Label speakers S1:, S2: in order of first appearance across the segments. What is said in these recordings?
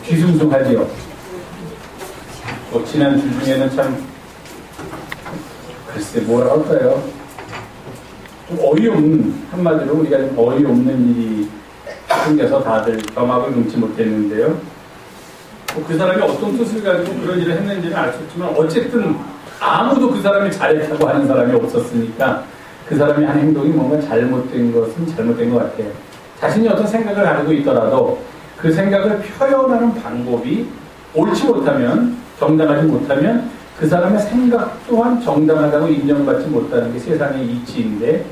S1: 뒤숭숭하지요. 지난 주 중에는 참 글쎄 뭐라 할까요? 좀 어이없는, 한마디로 우리가 좀 어이없는 일이 생겨서 다들 경악을 금치 못했는데요. 그 사람이 어떤 뜻을 가지고 그런 일을 했는지는 알 수 없지만 어쨌든 아무도 그 사람이 잘했다고 하는 사람이 없었으니까 그 사람이 한 행동이 뭔가 잘못된 것은 잘못된 것 같아요. 자신이 어떤 생각을 가지고 있더라도 그 생각을 표현하는 방법이 옳지 못하면, 정당하지 못하면 그 사람의 생각 또한 정당하다고 인정받지 못하는 게 세상의 이치인데,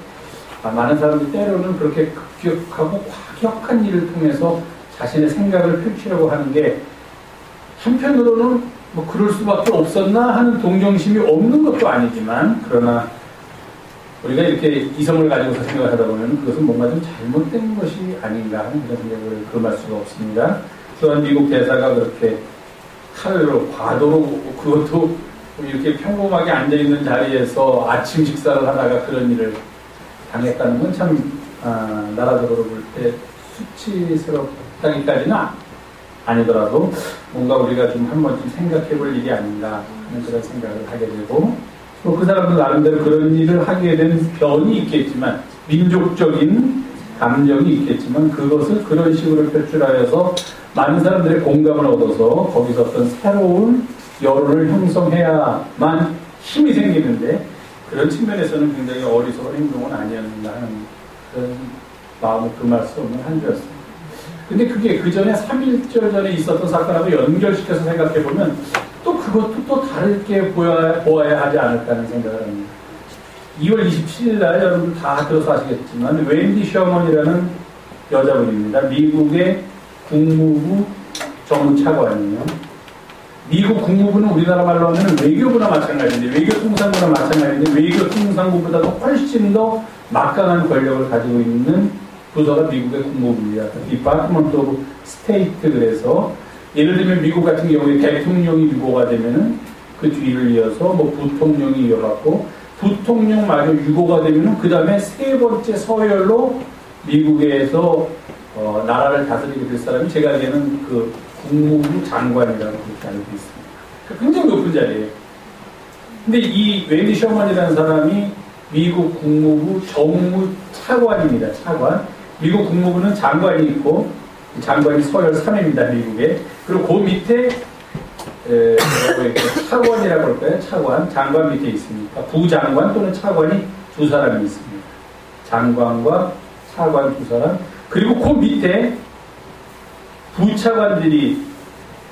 S1: 많은 사람들이 때로는 그렇게 급격하고 과격한 일을 통해서 자신의 생각을 펼치려고 하는 게 한편으로는 뭐 그럴 수밖에 없었나 하는 동정심이 없는 것도 아니지만, 그러나 우리가 이렇게 이성을 가지고서 생각을 하다 보면 그것은 뭔가 좀 잘못된 것이 아닌가 하는 그런 생각을 금할 수가 없습니다. 또한 미국 대사가 그렇게 칼로 과도로, 그것도 이렇게 평범하게 앉아있는 자리에서 아침 식사를 하다가 그런 일을 당했다는 건 참 나라적으로 볼 때 수치스럽다기까지는 아니더라도 뭔가 우리가 좀 한번 좀 생각해 볼 일이 아닌가 하는 그런 생각을 하게 되고, 또 그 사람도 나름대로 그런 일을 하게 된 변이 있겠지만, 민족적인 감정이 있겠지만, 그것을 그런 식으로 표출하여서 많은 사람들의 공감을 얻어서 거기서 어떤 새로운 여론을 형성해야만 힘이 생기는데, 그런 측면에서는 굉장히 어리석은 행동은 아니었는가 하는 그런 마음을 금할 수 없는 한 주였습니다. 근데 그게 그 전에 3.1절 전에 있었던 사건하고 연결시켜서 생각해보면 또 그것도 또 다르게 보아야 하지 않을까라는 생각을 합니다. 2월 27일 날 여러분 다 들어서 아시겠지만 웬디 셔먼이라는 여자분입니다. 미국의 국무부 정무차관이에요. 미국 국무부는 우리나라 말로 하면 외교부나 마찬가지인데, 외교통상부나 마찬가지인데, 외교통상부보다도 훨씬 더 막강한 권력을 가지고 있는 부서가 미국의 국무부입니다. Department of State. 그래서 예를 들면 미국 같은 경우에 대통령이 유고가 되면은 그 뒤를 이어서 뭐 부통령이 이어받고, 부통령마저 유고가 되면은 그 다음에 세 번째 서열로 미국에서 나라를 다스리게 될 사람이 제가 알기에는 그 국무부 장관이라고 그렇게 알고 있습니다. 굉장히 높은 자리예요. 근데 이 웬디 셔먼이라는 사람이 미국 국무부 정무차관입니다. 차관. 미국 국무부는 장관이 있고, 장관이 서열 3입니다. 미국에. 그리고 그 밑에 차관이라고 할까요? 차관. 장관 밑에 있습니다. 부장관 또는 차관이 두 사람이 있습니다. 장관과 차관 두 사람. 그리고 그 밑에 부차관들이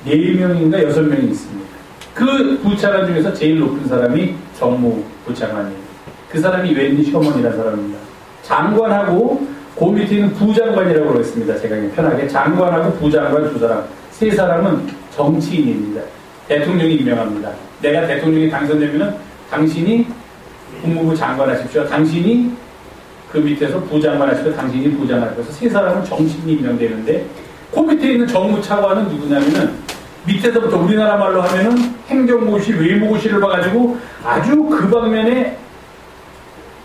S1: 4명인가 6명이 있습니다. 그 부차관 중에서 제일 높은 사람이 정무부차관이에요. 그 사람이 웬디 셔먼이라는 사람입니다. 장관하고 그 밑에 있는 부장관이라고 그랬습니다. 제가 그냥 편하게 장관하고 부장관 두 사람, 세 사람은 정치인입니다. 대통령이 임명합니다. 내가 대통령이 당선되면은 당신이 국무부 장관 하십시오. 당신이 그 밑에서 부장관 하십시오. 당신이 부장 하십시오. 그래서 세 사람은 정치인이 임명되는데, 그 밑에 있는 정무차관은 누구냐면은 밑에서부터 우리나라 말로 하면은 행정고시, 외무고시를 봐가지고 아주 그 방면에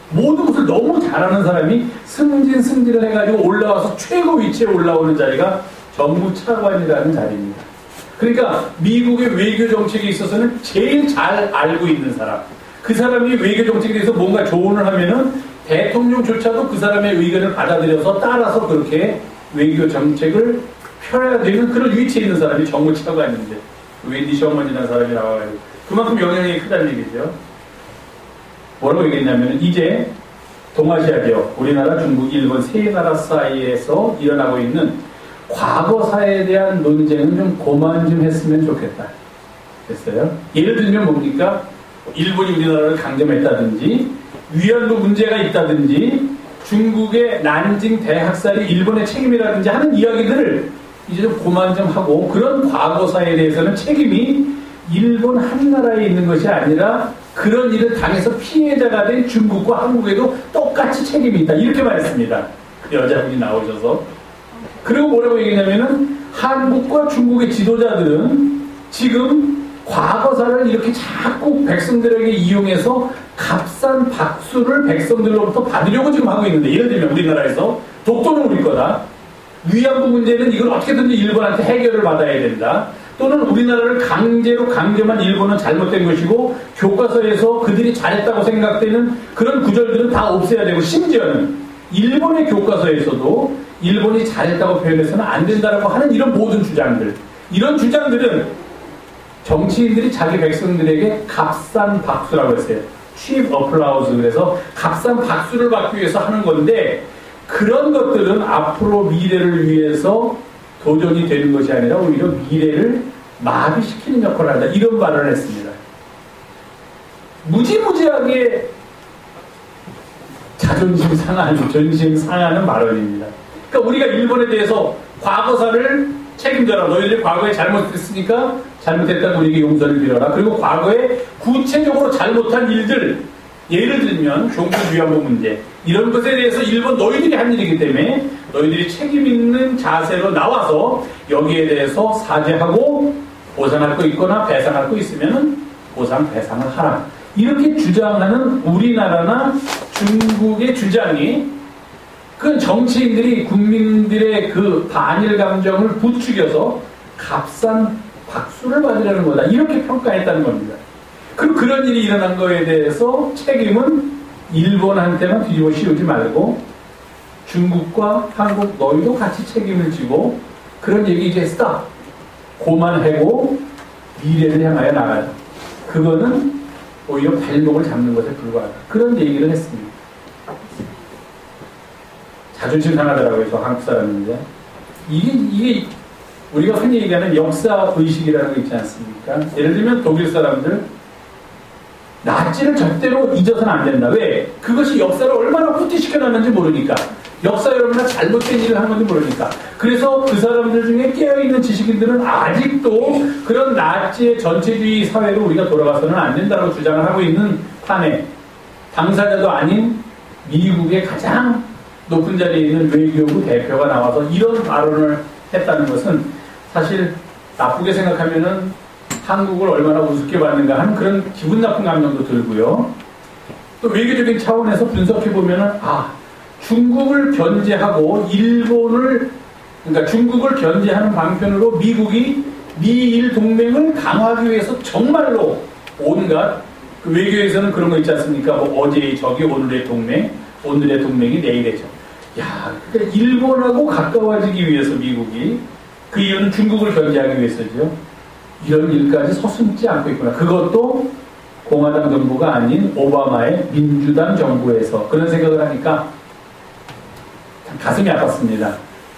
S1: 모든 것을 너무 잘하는 사람이 승진을 해가지고 올라와서 최고 위치에 올라오는 자리가 정무차관이라는 자리입니다. 그러니까 미국의 외교 정책에 있어서는 제일 잘 알고 있는 사람, 그 사람이 외교 정책에 대해서 뭔가 조언을 하면은 대통령조차도 그 사람의 의견을 받아들여서 따라서 그렇게 외교 정책을 펴야 되는 그런 위치에 있는 사람이 정무차관인데, 웬디 셔먼이라는 사람이 나와가지고 그만큼 영향력이 크다는 얘기죠. 뭐라고 얘기했냐면, 이제 동아시아 지역, 우리나라, 중국, 일본 세 나라 사이에서 일어나고 있는 과거사에 대한 논쟁은 좀 그만 좀 했으면 좋겠다 했어요. 예를 들면 뭡니까? 일본이 우리나라를 강점했다든지, 위안부 문제가 있다든지, 중국의 난징 대학살이 일본의 책임이라든지 하는 이야기들을 이제 좀 그만 좀 하고, 그런 과거사에 대해서는 책임이 일본 한 나라에 있는 것이 아니라 그런 일을 당해서 피해자가 된 중국과 한국에도 똑같이 책임이 있다, 이렇게 말했습니다. 그 여자분이 나오셔서. 그리고 뭐라고 얘기했냐면은, 한국과 중국의 지도자들은 지금 과거사를 이렇게 자꾸 백성들에게 이용해서 값싼 박수를 백성들로부터 받으려고 지금 하고 있는데, 예를 들면 우리나라에서 독도는 우리 거다, 위안부 문제는 이걸 어떻게든지 일본한테 해결을 받아야 된다. 또는 우리나라를 강제로 강제만 일본은 잘못된 것이고 교과서에서 그들이 잘했다고 생각되는 그런 구절들은 다 없애야 되고 심지어는 일본의 교과서에서도 일본이 잘했다고 표현해서는 안 된다라고 하는 이런 모든 주장들, 이런 주장들은 정치인들이 자기 백성들에게 값싼 박수라고 했어요. cheap applause. 그래서 값싼 박수를 받기 위해서 하는 건데 그런 것들은 앞으로 미래를 위해서 도전이 되는 것이 아니라 오히려 미래를 마비시키는 역할을 한다. 이런 발언을 했습니다. 무지무지하게 자존심 상하는, 전심 상하는 발언입니다. 그러니까 우리가 일본에 대해서 과거사를 책임져라. 너희들이 과거에 잘못했으니까 잘못했다고 우리에게 용서를 빌어라. 그리고 과거에 구체적으로 잘못한 일들, 예를 들면 종북 위안부 문제, 이런 것에 대해서 일본 너희들이 한 일이기 때문에 너희들이 책임 있는 자세로 나와서 여기에 대해서 사죄하고 보상할 거 있거나 배상할 거 있으면 보상 배상을 하라. 이렇게 주장하는 우리나라나 중국의 주장이 그 정치인들이 국민들의 그 반일 감정을 부추겨서 값싼 박수를 받으려는 거다. 이렇게 평가했다는 겁니다. 그럼 그런 일이 일어난 거에 대해서 책임은 일본한테만 뒤집어 씌우지 말고 중국과 한국 너희도 같이 책임을 지고 그런 얘기 이제 스탑. 고만하고 미래를 향하여 나가자. 그거는 오히려 발목을 잡는 것에 불과하다. 그런 얘기를 했습니다. 자존심 상하더라고요. 저 한국 사람인데. 이게 우리가 흔히 얘기하는 역사 의식이라는 거 있지 않습니까? 예를 들면 독일 사람들 나치를 절대로 잊어서는 안 된다. 왜? 그것이 역사를 얼마나 후퇴시켜놨는지 모르니까. 역사에 얼마나 잘못된 일을 한 건지 모르니까. 그래서 그 사람들 중에 깨어있는 지식인들은 아직도 그런 나치의 전체주의 사회로 우리가 돌아가서는 안 된다고 주장을 하고 있는 판에 당사자도 아닌 미국의 가장 높은 자리에 있는 외교부 대표가 나와서 이런 발언을 했다는 것은 사실 나쁘게 생각하면은 한국을 얼마나 우습게 봤는가 하는 그런 기분 나쁜 감정도 들고요. 또 외교적인 차원에서 분석해보면은, 중국을 견제하고 일본을, 그러니까 중국을 견제하는 방편으로 미국이 미일 동맹을 강화하기 위해서 정말로 온갖, 그 외교에서는 그런 거 있지 않습니까? 뭐 어제의 적이 오늘의 동맹, 오늘의 동맹이 내일의 적. 그러니까 일본하고 가까워지기 위해서 미국이, 그 이유는 중국을 견제하기 위해서죠. 이런 일까지 서슴지 않고 있구나. 그것도 공화당 정부가 아닌 오바마의 민주당 정부에서 그런 생각을 하니까 가슴이 아팠습니다.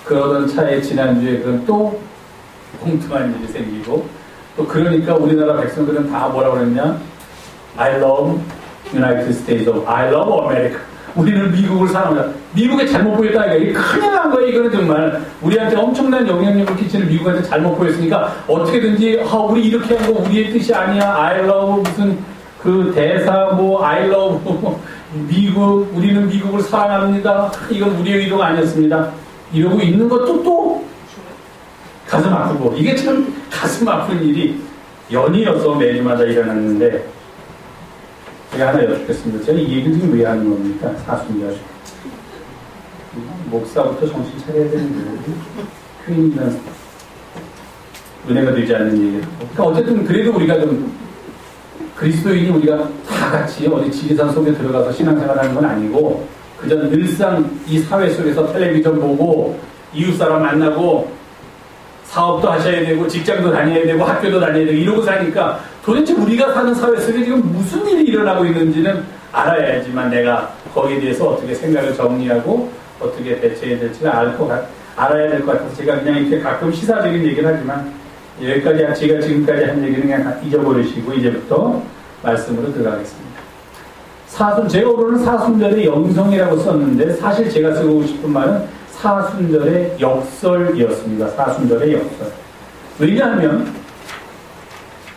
S1: 그러던 차에 지난주에 그런 또 엉뚱한 일이 생기고 또 그러니까 우리나라 백성들은 다 뭐라고 그랬냐? I love United States of I love America. 우리는 미국을 사랑합니다. 미국에 잘못 보였다. 이게 큰일 난 거예요. 이거는 정말 우리한테 엄청난 영향력을 끼치는 미국한테 잘못 보였으니까 어떻게든지 우리 이렇게 한 거 우리의 뜻이 아니야. I love 무슨 그 대사 뭐 I love 미국 우리는 미국을 사랑합니다. 이건 우리의 의도가 아니었습니다. 이러고 있는 것도 또 가슴 아프고 이게 참 가슴 아픈 일이 연이어서 매주마다 일어났는데 제가 하나 여쭙겠습니다. 제가 이 얘기를 지금 왜 하는 겁니까? 사순절. 목사부터 정신 차려야 되는데 괜히는 은혜가 되지 않는 얘기를. 그러니까 어쨌든 그래도 우리가 좀 그리스도인이 우리가 다 같이 어디 지리산 속에 들어가서 신앙생활하는 건 아니고 그저 늘상 이 사회 속에서 텔레비전 보고 이웃사람 만나고 사업도 하셔야 되고 직장도 다녀야 되고 학교도 다녀야 되고 이러고 사니까 도대체 우리가 사는 사회 속에 지금 무슨 일이 일어나고 있는지는 알아야지만 내가 거기에 대해서 어떻게 생각을 정리하고 어떻게 대처해야 될지를 알아야 될 것 같아서 제가 그냥 이렇게 가끔 시사적인 얘기를 하지만 여기까지 제가 지금까지 한 얘기는 그냥 잊어버리시고 이제부터 말씀으로 들어가겠습니다. 제가 오늘은 사순절의 영성이라고 썼는데 사실 제가 쓰고 싶은 말은 사순절의 역설이었습니다. 사순절의 역설. 왜냐하면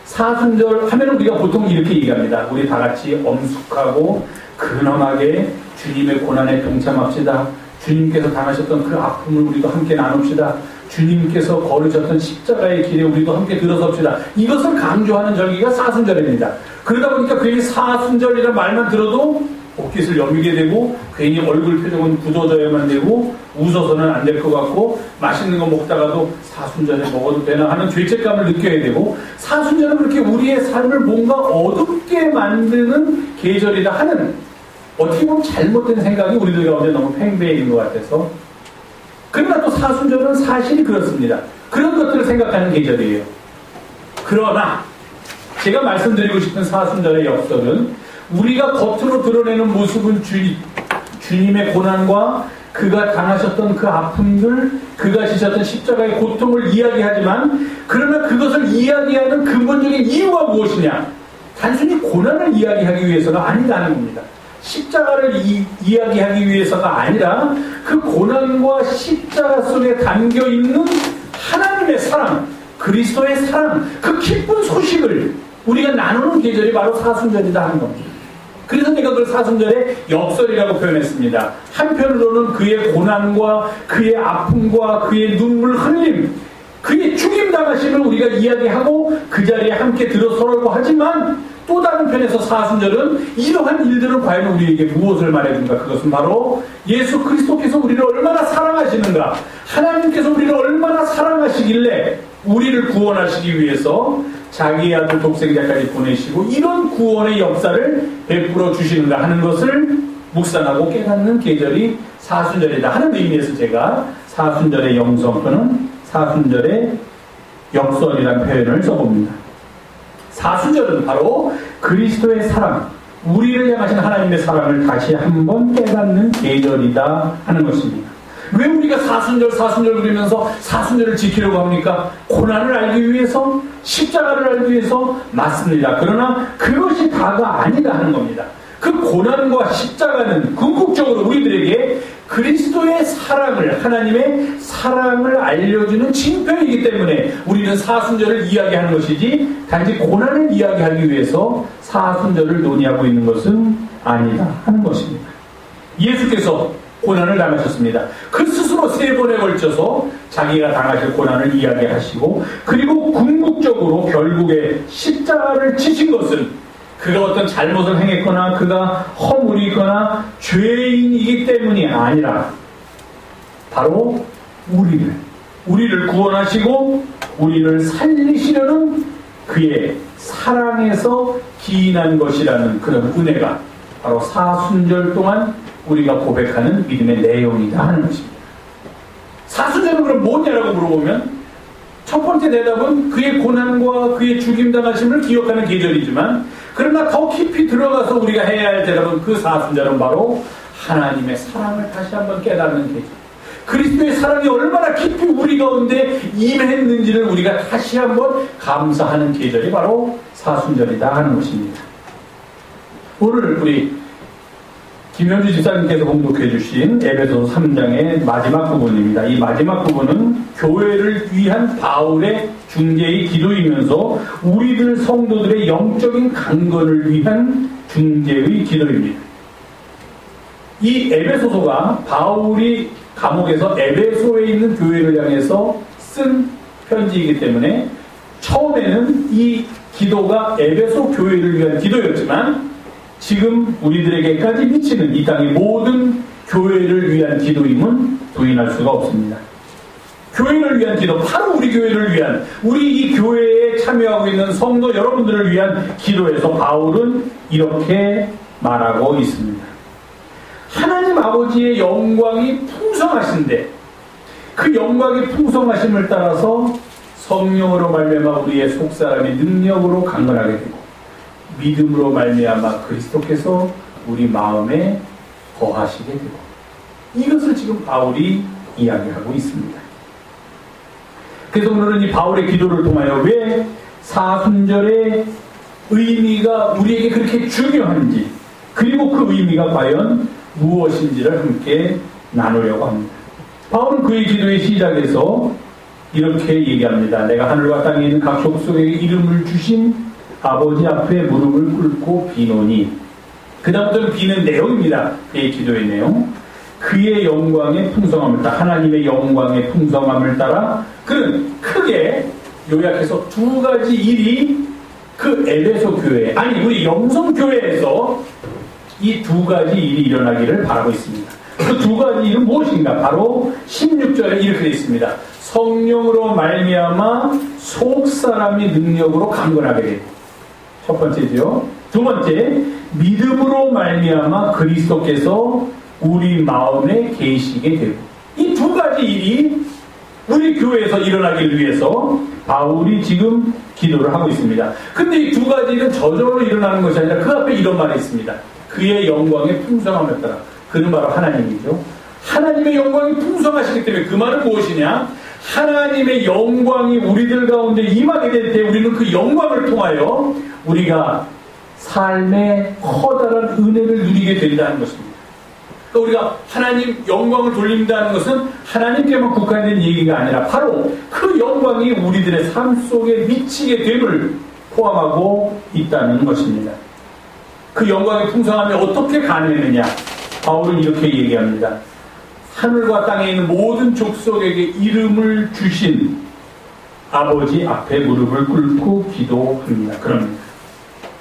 S1: 사순절 하면 우리가 보통 이렇게 얘기합니다. 우리 다 같이 엄숙하고 근엄하게 주님의 고난에 동참합시다. 주님께서 당하셨던 그 아픔을 우리도 함께 나눕시다. 주님께서 걸으셨던 십자가의 길에 우리도 함께 들어섭시다. 이것을 강조하는 절기가 사순절입니다. 그러다 보니까 괜히 사순절이라는 말만 들어도 옷깃을 여미게 되고 괜히 얼굴 표정은 굳어져야만 되고 웃어서는 안 될 것 같고 맛있는 거 먹다가도 사순절에 먹어도 되나 하는 죄책감을 느껴야 되고 사순절은 그렇게 우리의 삶을 뭔가 어둡게 만드는 계절이다 하는 어떻게 보면 잘못된 생각이 우리들 가운데 너무 팽배해 있는 것 같아서 그러나 또 사순절은 사실이 그렇습니다. 그런 것들을 생각하는 계절이에요. 그러나 제가 말씀드리고 싶은 사순절의 역설은 우리가 겉으로 드러내는 모습은 주님의 고난과 그가 당하셨던 그 아픔들, 그가 지셨던 십자가의 고통을 이야기하지만 그러나 그것을 이야기하는 근본적인 이유가 무엇이냐? 단순히 고난을 이야기하기 위해서가 아니라는 겁니다. 십자가를 이야기하기 위해서가 아니라 그 고난과 십자가 속에 담겨있는 하나님의 사랑, 그리스도의 사랑, 그 기쁜 소식을 우리가 나누는 계절이 바로 사순절이다 하는 겁니다. 그래서 내가 그걸 사순절의 역설이라고 표현했습니다. 한편으로는 그의 고난과 그의 아픔과 그의 눈물 흘림, 그의 죽임당하심을 우리가 이야기하고 그 자리에 함께 들어서라고 하지만 또 다른 편에서 사순절은 이러한 일들은 과연 우리에게 무엇을 말해준가? 그것은 바로 예수 그리스도께서 우리를 얼마나 사랑하시는가? 하나님께서 우리를 얼마나 사랑하시길래 우리를 구원하시기 위해서 자기의 아들 독생자까지 보내시고 이런 구원의 역사를 베풀어 주시는가 하는 것을 묵상하고 깨닫는 계절이 사순절이다 하는 의미에서 제가 사순절의 영성 또는 사순절의 역설이라는 표현을 써봅니다. 사순절은 바로 그리스도의 사랑, 우리를 향하신 하나님의 사랑을 다시 한번 깨닫는 계절이다 하는 것입니다. 왜 우리가 사순절 그러면서 사순절을 지키려고 합니까? 고난을 알기 위해서, 십자가를 알기 위해서 맞습니다. 그러나 그것이 다가 아니다 하는 겁니다. 그 고난과 십자가는 궁극적으로 우리들에게 그리스도의 사랑을, 하나님의 사랑을 알려주는 징표이기 때문에 우리는 사순절을 이야기하는 것이지 단지 고난을 이야기하기 위해서 사순절을 논의하고 있는 것은 아니다 하는 것입니다. 예수께서 고난을 당하셨습니다. 그 스스로 3번에 걸쳐서 자기가 당하실 고난을 이야기하시고 그리고 궁극적으로 결국에 십자가를 치신 것은 그가 어떤 잘못을 행했거나 그가 허물이거나 죄인이기 때문이 아니라 바로 우리를 구원하시고 우리를 살리시려는 그의 사랑에서 기인한 것이라는 그런 은혜가 바로 사순절 동안 우리가 고백하는 믿음의 내용이다 하는 것입니다. 사순절은 그럼 뭐냐라고 물어보면 첫 번째 대답은 그의 고난과 그의 죽임당하심을 기억하는 계절이지만 그러나 더 깊이 들어가서 우리가 해야 할 대답은 그 사순절은 바로 하나님의 사랑을 다시 한번 깨닫는 계절. 그리스도의 사랑이 얼마나 깊이 우리 가운데 임했는지를 우리가 다시 한번 감사하는 계절이 바로 사순절이다 하는 것입니다. 오늘 우리 김현주 집사님께서 봉독해 주신 에베소서 3장의 마지막 부분입니다. 이 마지막 부분은 교회를 위한 바울의 중재의 기도이면서 우리들 성도들의 영적인 강건을 위한 중재의 기도입니다. 이 에베소서가 바울이 감옥에서 에베소에 있는 교회를 향해서 쓴 편지이기 때문에 처음에는 이 기도가 에베소 교회를 위한 기도였지만 지금 우리들에게까지 미치는 이 땅의 모든 교회를 위한 기도임은 부인할 수가 없습니다. 교회를 위한 기도, 바로 우리 교회를 위한, 우리 이 교회에 참여하고 있는 성도 여러분들을 위한 기도에서 바울은 이렇게 말하고 있습니다. 하나님 아버지의 영광이 풍성하신데 그 영광이 풍성하심을 따라서 성령으로 말미암아 우리의 속사람의 능력으로 강건하게 되고 믿음으로 말미암아 그리스도께서 우리 마음에 거하시게 되고 이것을 지금 바울이 이야기하고 있습니다. 그래서 오늘은 이 바울의 기도를 통하여 왜 사순절의 의미가 우리에게 그렇게 중요한지 그리고 그 의미가 과연 무엇인지를 함께 나누려고 합니다. 바울은 그의 기도의 시작에서 이렇게 얘기합니다. 내가 하늘과 땅에 있는 각 족속에게 이름을 주신 아버지 앞에 무릎을 꿇고 비노니 그 다음부터는 비는 내용입니다. 그의 기도의 내용. 그의 영광의 풍성함을 따라 하나님의 영광의 풍성함을 따라 그는 크게 요약해서 2가지 일이 그 에베소 교회 아니 우리 영성교회에서 이 두 가지 일이 일어나기를 바라고 있습니다. 그 두 가지 일은 무엇인가? 바로 16절에 이렇게 되어 있습니다. 성령으로 말미암아 속사람이 능력으로 강건하게 되고, 첫 번째죠. 두 번째, 믿음으로 말미암아 그리스도께서 우리 마음에 계시게 되고. 이 두 가지 일이 우리 교회에서 일어나기를 위해서 바울이 지금 기도를 하고 있습니다. 근데 이 두 가지 일은 저절로 일어나는 것이 아니라 그 앞에 이런 말이 있습니다. 그의 영광에 풍성함에 따라. 그는 바로 하나님이죠. 하나님의 영광이 풍성하시기 때문에 그 말은 무엇이냐? 하나님의 영광이 우리들 가운데 임하게 될 때 우리는 그 영광을 통하여 우리가 삶의 커다란 은혜를 누리게 된다는 것입니다. 그러니까 우리가 하나님 영광을 돌린다는 것은 하나님께만 국한된 얘기가 아니라 바로 그 영광이 우리들의 삶 속에 미치게 됨을 포함하고 있다는 것입니다. 그 영광의 풍성함이 어떻게 가능했느냐? 바울은 이렇게 얘기합니다. 하늘과 땅에 있는 모든 족속에게 이름을 주신 아버지 앞에 무릎을 꿇고 기도합니다. 그럽니다.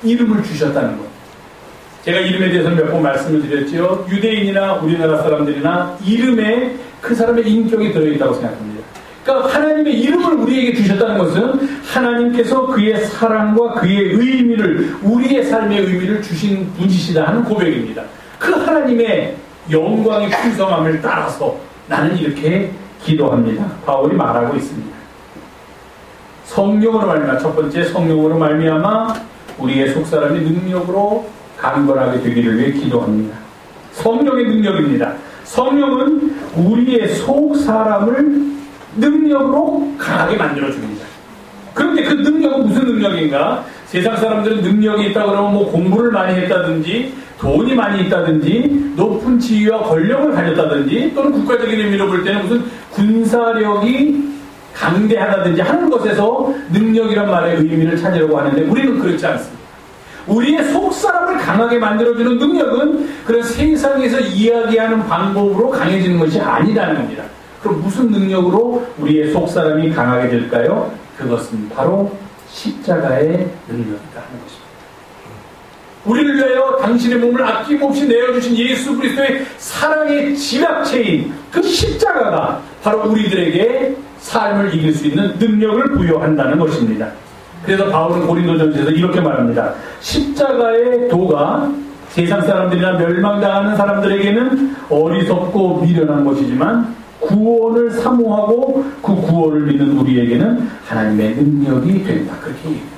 S1: 이름을 주셨다는 것. 제가 이름에 대해서는 몇 번 말씀을 드렸죠. 유대인이나 우리나라 사람들이나 이름에 그 사람의 인격이 들어있다고 생각합니다. 그러니까 하나님의 이름을 우리에게 주셨다는 것은 하나님께서 그의 사랑과 그의 의미를, 우리의 삶의 의미를 주신 분이시다 하는 고백입니다. 그 하나님의 영광의 풍성함을 따라서 나는 이렇게 기도합니다. 바울이 말하고 있습니다. 성령으로 말미암아, 첫 번째 성령으로 말미암아 우리의 속사람이 능력으로 강건하게 되기를 위해 기도합니다. 성령의 능력입니다. 성령은 우리의 속사람을 능력으로 강하게 만들어줍니다. 그런데 그 능력은 무슨 능력인가? 세상 사람들은 능력이 있다 그러면 뭐 공부를 많이 했다든지 돈이 많이 있다든지 높은 지위와 권력을 가졌다든지 또는 국가적인 의미로 볼 때는 무슨 군사력이 강대하다든지 하는 것에서 능력이란 말의 의미를 찾으려고 하는데 우리는 그렇지 않습니다. 우리의 속사람을 강하게 만들어주는 능력은 그런 세상에서 이야기하는 방법으로 강해지는 것이 아니라는 겁니다. 그럼 무슨 능력으로 우리의 속사람이 강하게 될까요? 그것은 바로 십자가의 능력이다 하는 것입니다. 우리를 위하여 당신의 몸을 아낌없이 내어주신 예수 그리스도의 사랑의 지각체인 그 십자가가 바로 우리들에게 삶을 이길 수 있는 능력을 부여한다는 것입니다. 그래서 바울은 고린도전서에서 이렇게 말합니다. 십자가의 도가 세상 사람들이나 멸망당하는 사람들에게는 어리석고 미련한 것이지만 구원을 사모하고 그 구원을 믿는 우리에게는 하나님의 능력이 된다. 그렇게 얘기해요.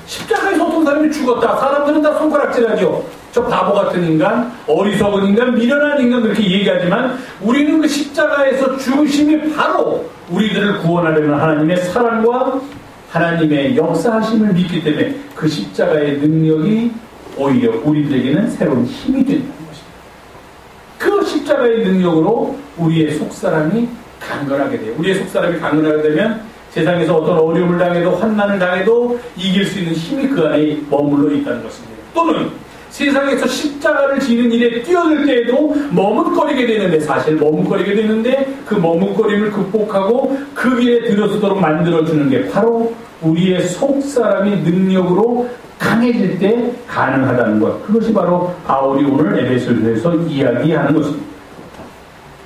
S1: 십자가에서 어떤 사람이 죽었다. 사람들은 다 손가락질하죠. 저 바보 같은 인간, 어리석은 인간, 미련한 인간 그렇게 얘기하지만 우리는 그 십자가에서 죽으심이 바로 우리들을 구원하려는 하나님의 사랑과 하나님의 역사하심을 믿기 때문에 그 십자가의 능력이 오히려 우리들에게는 새로운 힘이 된다는 것입니다. 그 십자가의 능력으로 우리의 속사람이 강건하게 돼요. 우리의 속사람이 강건하게 되면 세상에서 어떤 어려움을 당해도 환난을 당해도 이길 수 있는 힘이 그 안에 머물러 있다는 것입니다. 또는 세상에서 십자가를 지는 일에 뛰어들 때에도 머뭇거리게 되는데 사실 머뭇거리게 되는데 그 머뭇거림을 극복하고 그 길에 들어서도록 만들어주는 게 바로 우리의 속사람이 능력으로 강해질 때 가능하다는 것. 그것이 바로 바울이 오늘 에베소서에서 이야기하는 것입니다.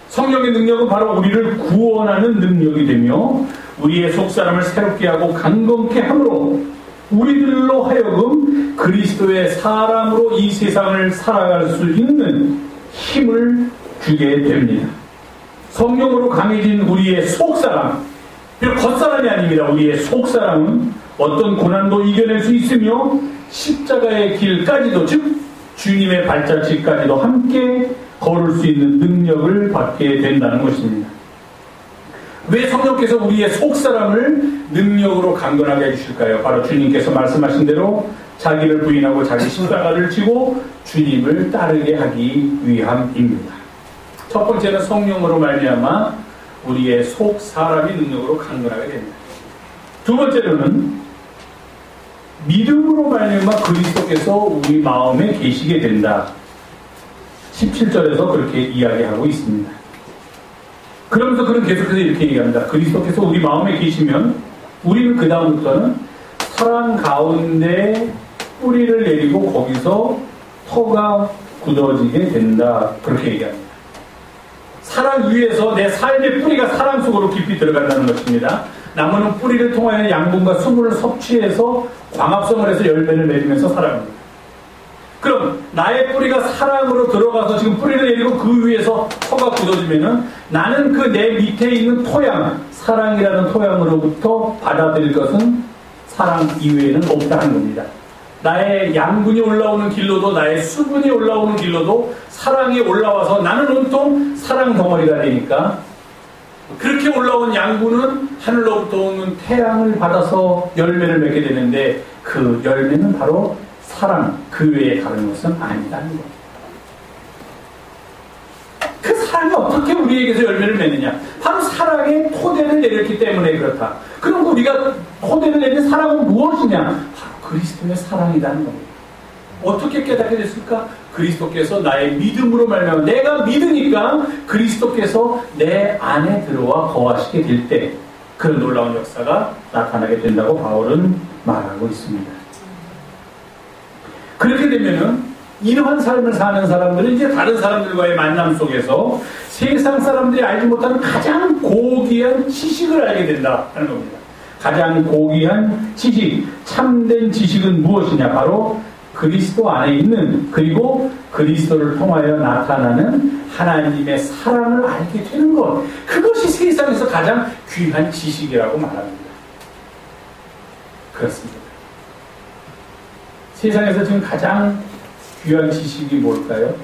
S1: 성령의 능력은 바로 우리를 구원하는 능력이 되며 우리의 속사람을 새롭게 하고 강건케 함으로 우리들로 하여금 그리스도의 사람으로 이 세상을 살아갈 수 있는 힘을 주게 됩니다. 성령으로 강해진 우리의 속사람, 비록 겉사람이 아닙니다. 우리의 속사람은 어떤 고난도 이겨낼 수 있으며 십자가의 길까지도, 즉 주님의 발자취까지도 함께 걸을 수 있는 능력을 받게 된다는 것입니다. 왜 성령께서 우리의 속사람을 능력으로 강건하게 해주실까요? 바로 주님께서 말씀하신 대로 자기를 부인하고 자기 십자가를 지고 주님을 따르게 하기 위함입니다. 첫 번째는 성령으로 말미암아 우리의 속사람이 능력으로 강건하게 됩니다. 두 번째로는 믿음으로 말미암아 그리스도께서 우리 마음에 계시게 된다. 17절에서 그렇게 이야기하고 있습니다. 그러면서 그는 계속해서 이렇게 얘기합니다. 그리스도께서 우리 마음에 계시면 우리는 그 다음부터는 사랑 가운데 뿌리를 내리고 거기서 터가 굳어지게 된다. 그렇게 얘기합니다. 사랑 위에서 내 삶의 뿌리가 사랑 속으로 깊이 들어간다는 것입니다. 나무는 뿌리를 통하여 양분과 수분을 섭취해서 광합성을 해서 열매를 맺으면서 살아갑니다. 그럼 나의 뿌리가 사랑으로 들어가서 지금 뿌리를 내리고 그 위에서 터가 굳어지면은 나는 그 내 밑에 있는 토양, 사랑이라는 토양으로부터 받아들일 것은 사랑 이외에는 없다는 겁니다. 나의 양분이 올라오는 길로도 나의 수분이 올라오는 길로도 사랑이 올라와서 나는 온통 사랑 덩어리가 되니까 그렇게 올라온 양분은 하늘로부터 오는 태양을 받아서 열매를 맺게 되는데 그 열매는 바로 사랑, 그 외에 다른 것은 아니다는 겁니다. 그 사랑이 어떻게 우리에게서 열매를 맺느냐? 바로 사랑의 토대를 내렸기 때문에 그렇다. 그럼 우리가 토대를 내린 사랑은 무엇이냐? 바로 그리스도의 사랑이라는 겁니다. 어떻게 깨닫게 됐을까? 그리스도께서 나의 믿음으로 말미암아 내가 믿으니까 그리스도께서 내 안에 들어와 거하시게 될 때 그런 놀라운 역사가 나타나게 된다고 바울은 말하고 있습니다. 그렇게 되면은 이러한 삶을 사는 사람들은 이제 다른 사람들과의 만남 속에서 세상 사람들이 알지 못하는 가장 고귀한 지식을 알게 된다 하는 겁니다. 가장 고귀한 지식, 참된 지식은 무엇이냐? 바로 그리스도 안에 있는, 그리고 그리스도를 통하여 나타나는 하나님의 사랑을 알게 되는 것. 그것이 세상에서 가장 귀한 지식이라고 말합니다. 그렇습니다. 세상에서 지금 가장 귀한 지식이 뭘까요?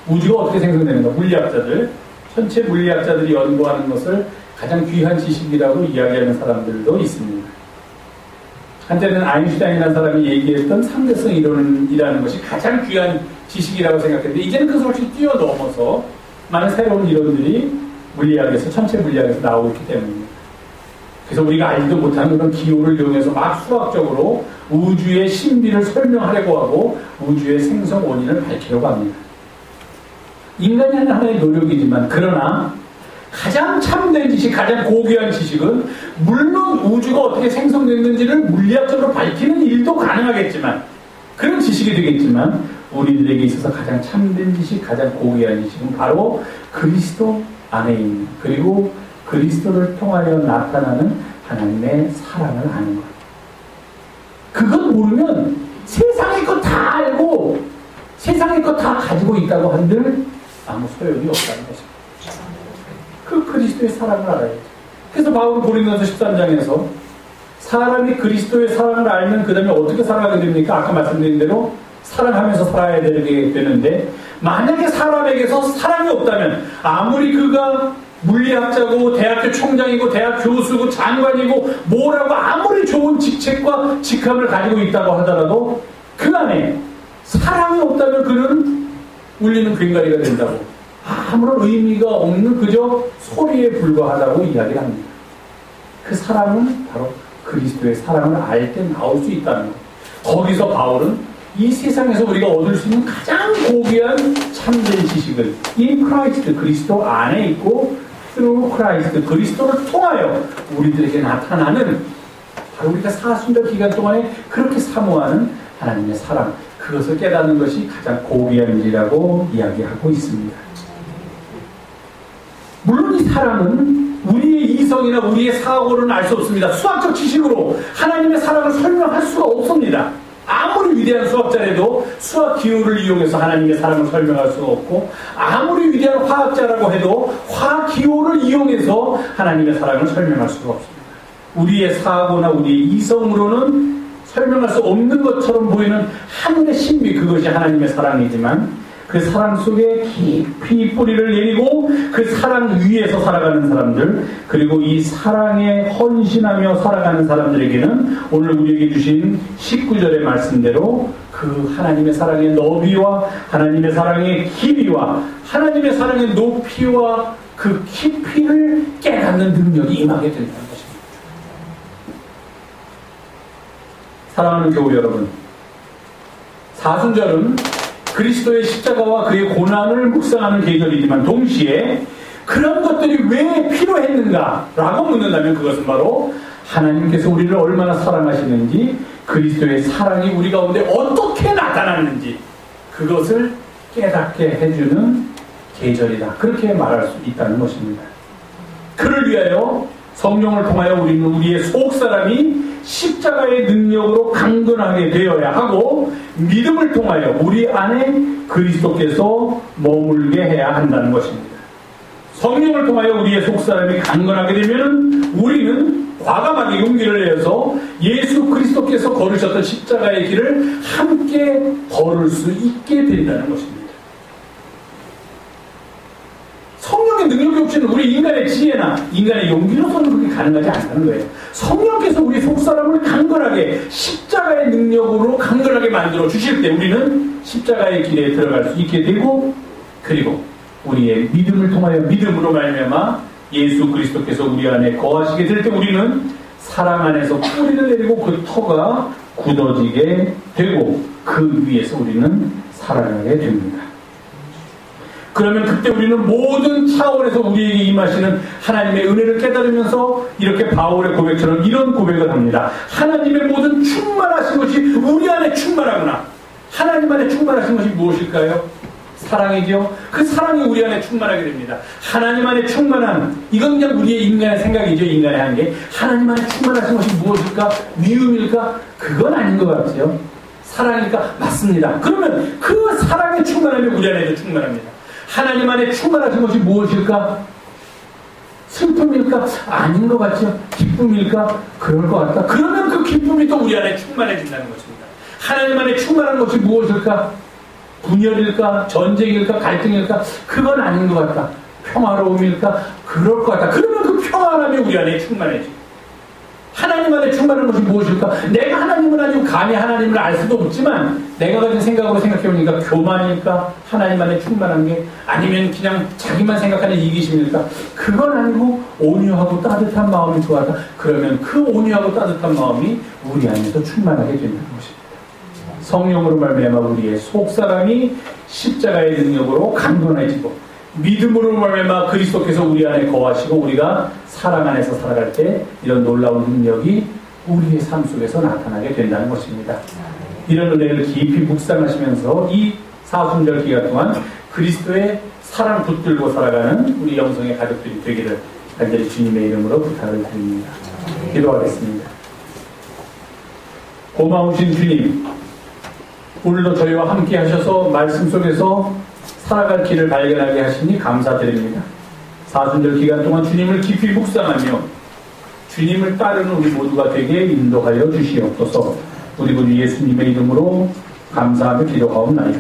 S1: 우주가 어떻게 생성되는가? 물리학자들, 전체 물리학자들이 연구하는 것을 가장 귀한 지식이라고 이야기하는 사람들도 있습니다. 한때는 아인슈타인이라는 사람이 얘기했던 상대성 이론이라는 것이 가장 귀한 지식이라고 생각했는데 이제는 그것을 훨씬 뛰어넘어서 많은 새로운 이론들이 물리학에서, 전체 물리학에서 나오고 있기 때문입니다. 그래서 우리가 알지도 못하는 그런 기호를 이용해서 막 수학적으로 우주의 신비를 설명하려고 하고 우주의 생성 원인을 밝히려고 합니다. 인간이 하는 하나의 노력이지만 그러나 가장 참된 지식, 가장 고귀한 지식은 물론 우주가 어떻게 생성됐는지를 물리학적으로 밝히는 일도 가능하겠지만 그런 지식이 되겠지만 우리들에게 있어서 가장 참된 지식, 가장 고귀한 지식은 바로 그리스도 안에 있는, 그리고 그리스도를 통하여 나타나는 하나님의 사랑을 아는 것. 그걸 모르면 세상의 것 다 알고 세상의 것 다 가지고 있다고 한들 아무 소용이 없다는 것입니다. 그 그리스도의 사랑을 알아야죠. 그래서 바울은 고린도서 13장에서 사람이 그리스도의 사랑을 알면 그 다음에 어떻게 살아가게 됩니까? 아까 말씀드린 대로 사랑하면서 살아야 되는데 만약에 사람에게서 사랑이 없다면 아무리 그가 물리학자고 대학교 총장이고 대학 교수고 장관이고 뭐라고 아무리 좋은 직책과 직함을 가지고 있다고 하더라도 그 안에 사랑이 없다면 그는 울리는 괭가리가 된다고, 아무런 의미가 없는 그저 소리에 불과하다고 이야기를 합니다. 그 사랑은 바로 그리스도의 사랑을 알 때 나올 수 있다는 것. 거기서 바울은 이 세상에서 우리가 얻을 수 있는 가장 고귀한 참된 지식을 in Christ, 그리스도 안에 있고 through Christ, 그리스도를 통하여 우리들에게 나타나는, 바로 우리가 사순절 기간 동안에 그렇게 사모하는 하나님의 사랑, 그것을 깨닫는 것이 가장 고귀한 일이라고 이야기하고 있습니다. 물론 이 사랑은 우리의 이성이나 우리의 사고로는 알 수 없습니다. 수학적 지식으로 하나님의 사랑을 설명할 수가 없습니다. 아무리 위대한 수학자라도 수학 기호를 이용해서 하나님의 사랑을 설명할 수가 없고, 아무리 위대한 화학자라고 해도 화학 기호를 이용해서 하나님의 사랑을 설명할 수가 없습니다. 우리의 사고나 우리의 이성으로는 설명할 수 없는 것처럼 보이는 하늘의 신비, 그것이 하나님의 사랑이지만 그 사랑 속에 깊이 뿌리를 내리고 그 사랑 위에서 살아가는 사람들, 그리고 이 사랑에 헌신하며 살아가는 사람들에게는 오늘 우리에게 주신 19절의 말씀대로 그 하나님의 사랑의 너비와 하나님의 사랑의 길이와 하나님의 사랑의 높이와 그 깊이를 깨닫는 능력이 임하게 된다는 것입니다. 사랑하는 교우 여러분, 사순절은 그리스도의 십자가와 그의 고난을 묵상하는 계절이지만 동시에 그런 것들이 왜 필요했는가라고 묻는다면 그것은 바로 하나님께서 우리를 얼마나 사랑하시는지, 그리스도의 사랑이 우리 가운데 어떻게 나타났는지, 그것을 깨닫게 해주는 계절이다. 그렇게 말할 수 있다는 것입니다. 그를 위하여 성령을 통하여 우리는 우리의 속사람이 십자가의 능력으로 강건하게 되어야 하고 믿음을 통하여 우리 안에 그리스도께서 머물게 해야 한다는 것입니다. 성령을 통하여 우리의 속사람이 강건하게 되면 우리는 과감하게 용기를 내어서 예수 그리스도께서 걸으셨던 십자가의 길을 함께 걸을 수 있게 된다는 것입니다. 성령의 능력이 없이는 우리 인간의 지혜나 인간의 용기로서는 그게 가능하지 않다는 거예요. 성령께서 우리 속사람을 강건하게 십자가의 능력으로 강건하게 만들어 주실 때 우리는 십자가의 길에 들어갈 수 있게 되고, 그리고 우리의 믿음을 통하여 믿음으로 말미암아 예수 그리스도께서 우리 안에 거하시게 될 때 우리는 사랑 안에서 뿌리를 내리고 그 터가 굳어지게 되고 그 위에서 우리는 살아가게 됩니다. 그러면 그때 우리는 모든 차원에서 우리에게 임하시는 하나님의 은혜를 깨달으면서 이렇게 바울의 고백처럼 이런 고백을 합니다. 하나님의 모든 충만하신 것이 우리 안에 충만하구나. 하나님 안에 충만하신 것이 무엇일까요? 사랑이죠. 그 사랑이 우리 안에 충만하게 됩니다. 하나님 안에 충만한, 이건 그냥 우리의 인간의 생각이죠. 인간의 한계. 하나님 안에 충만하신 것이 무엇일까? 미움일까? 그건 아닌 것 같아요. 사랑일까? 맞습니다. 그러면 그 사랑의 충만함이 우리 안에도 충만합니다. 하나님 안에 충만하신 것이 무엇일까? 슬픔일까? 아닌 것 같죠? 기쁨일까? 그럴 것 같다. 그러면 그 기쁨이 또 우리 안에 충만해진다는 것입니다. 하나님 안에 충만한 것이 무엇일까? 분열일까? 전쟁일까? 갈등일까? 그건 아닌 것 같다. 평화로움일까? 그럴 것 같다. 그러면 그 평안함이 우리 안에 충만해지고, 하나님 안에 충만한 것이 무엇일까? 내가 하나님을 아니고 감히 하나님을 알 수도 없지만 내가 가진 생각으로 생각해보니까 교만일까? 하나님 안에 충만한 게, 아니면 그냥 자기만 생각하는 이기심일까? 그건 아니고 온유하고 따뜻한 마음이 좋아하다. 그러면 그 온유하고 따뜻한 마음이 우리 안에서 충만하게 된다는 것입니다. 성령으로 말미암아 우리의 속사람이 십자가의 능력으로 강건해지고 믿음으로 말미암아 그리스도께서 우리 안에 거하시고 우리가 사랑 안에서 살아갈 때 이런 놀라운 능력이 우리의 삶 속에서 나타나게 된다는 것입니다. 이런 은혜를 깊이 묵상하시면서 이 사순절 기간 동안 그리스도의 사랑 붙들고 살아가는 우리 영성의 가족들이 되기를 간절히 주님의 이름으로 부탁을 드립니다. 기도하겠습니다. 고마우신 주님, 오늘도 저희와 함께 하셔서 말씀 속에서 살아갈 길을 발견하게 하시니 감사드립니다. 사순절 기간 동안 주님을 깊이 묵상하며 주님을 따르는 우리 모두가 되게 인도하여 주시옵소서. 우리 구 예수님의 이름으로 감사하며 기도하옵나이다.